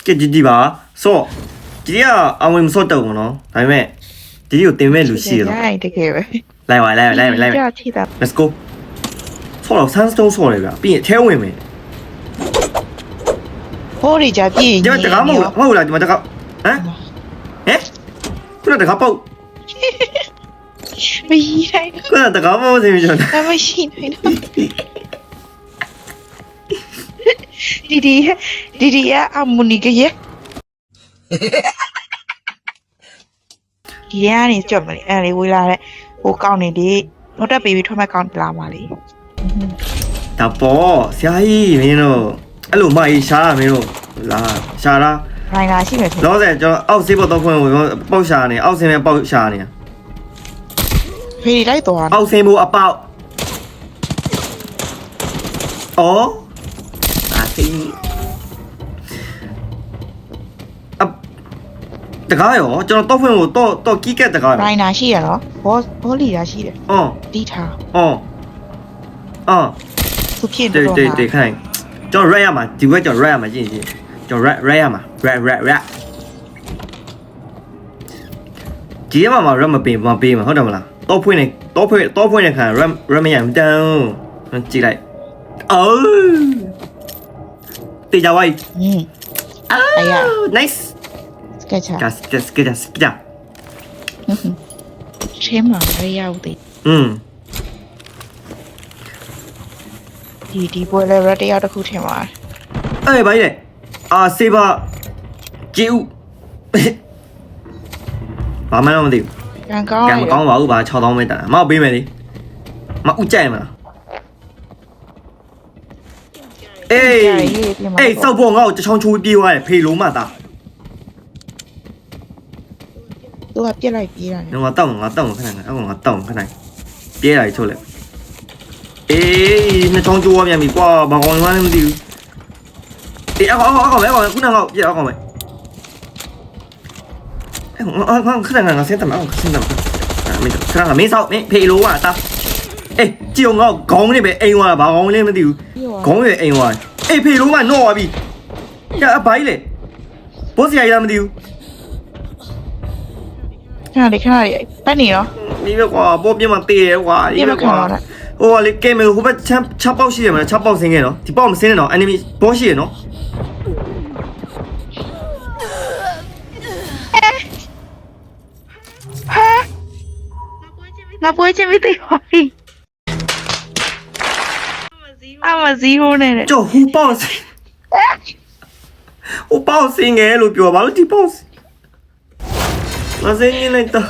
ကဲဒီပါဆော့ဒီကအဝင်မဆော့တော့ဘူးနော်ဒါပေမဲ့ဒီကိုတင်မဲ့လူရှိရတော့ ရိုက်တကယ်ပဲ လိုက်ပါလိုက် ကြောက်ချိတာ let's go ဆော့တော့ဆန်းစတုံးဆော့လေဗျပြီးရင်ထဲဝင်မယ် ဟိုးရီကြပြည့် ဒီမှာတကားမဟုတ်လားဒီမှာတကားဟမ်ခုနတကားပေါက် မကြီးတိုင်း ခုနတကားပေါက်စင်ကျွန်တော် ဒါမရှိနိုင်တော့ဒီအမူနီကရဲ့ဒီကနေကြောက်မလေးအဲ့လေဝေးလာတဲ့ဟိုကောင်းနေဒီတော့တက်ပြီးထွက်မဲ့ကောင်းလာပါလေ ဒါပေါ့ဆရာကြီးမင်းတို့အဲ့လိုမကြီးရှားမင်းတို့လာရှားလား ရိုင်းလာရှိမယ်ထင် လောဆယ်ကျွန်တော်အောက်ဆေးပေါ်တော့ခွင့်ကိုပေါက်ရှာနေအောက်ဆင်းနဲ့ပေါက်ရှာနေ ဖေးလိုက်တော့ အောက်ဆင်းဖို့အပေါက်အော်အသိတကားရောကျွန်တော်တော့ဖွင့်ကိုတော့ကီးကက်တကား ရိုင်းလာရှိရနော်ဘောလီလာရှိတယ် အော် တီးထား အော် သူဖြစ်နေ 对 တော့ 对对看叫 red 呀嘛ဒီဘက်叫 red 呀嘛进叫 red 呀嘛 red ဒီမှာ red မပေးမှာဟုတ်တယ်မလားတော့ဖွင့်နေခံ red မရမတောင်းကြည့်လိုက်အိုးတေချာဝိုင်း အဲ့ရ nice စကက်ချာ က ချင်းမှာမရောက်သေးဒီပွဲလဲရတယောက်တစ်ခုထင်ပါ အေးဘာလဲအာစေဘာဂျီဦးဘာမှမသိဘူး ကံကောင်း ကံမကောင်းပါဘူးဗျာ6000ပဲတန်မအောင်ပေးမယ်လေမဥကြိုက်မလားအေးစောက်ဖို့ငါ့ကိုတချောင်းချိုးပြေးသွားတယ်ဖေလုံးမသား သူကပြက်လိုက်ပြေးတာနဲ့ ငါတောက်ခဏခဏပြေးလာချိုးလိုက်အေးနှစ်ချောင်းချိုးရပြန်ပြီကွာဘာကောင်မှလည်းမသိဘူးအေးအောက်ခုနကပြေးအောက်ကောင်ပဲခဏငါစင်းတယ်မင်းစောက်မင်းဖေလိုอ่ะတာအေးကြည့်အောင်ငါခေါင်းလေးပဲအိမ်သွားဘာကောင်လည်းမသိဘူးခေါင်းရဲ့အိမ်သွားအေးဖေလိုမနော့သွားပြီကြာအဘိုင်းလေဘောစရာရမသိဘူး ခဏလေးပတ်နေရော ဒီဘက်ကွာပေါ်ပြမတေးတယ်ကွာဒီဘက်ကွာဟိုလေကဲမယ်ဟိုဘက်ချပေါက်ရှိတယ်မလားချပေါက်ဆင်းခဲ့နော်ဒီပေါက်မဆင်းနဲ့နော် enemy ဘောရှိရနော် ငါပွဲချင်းမသိပါဘူးအမဇီးရိုးနဲ့ ကြောက်ဟိုပေါက်ဆင်းငယ်လို့ပြောပါလို့ဒီပေါက်မဆင်းနေလိုက်တော့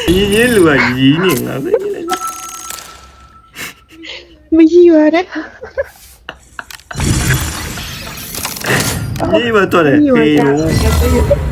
ဒီလူကရီးနေငါဆင်းနေလိုက် မကြီးရတဲ့ ဒီမှာတော့လေဟေး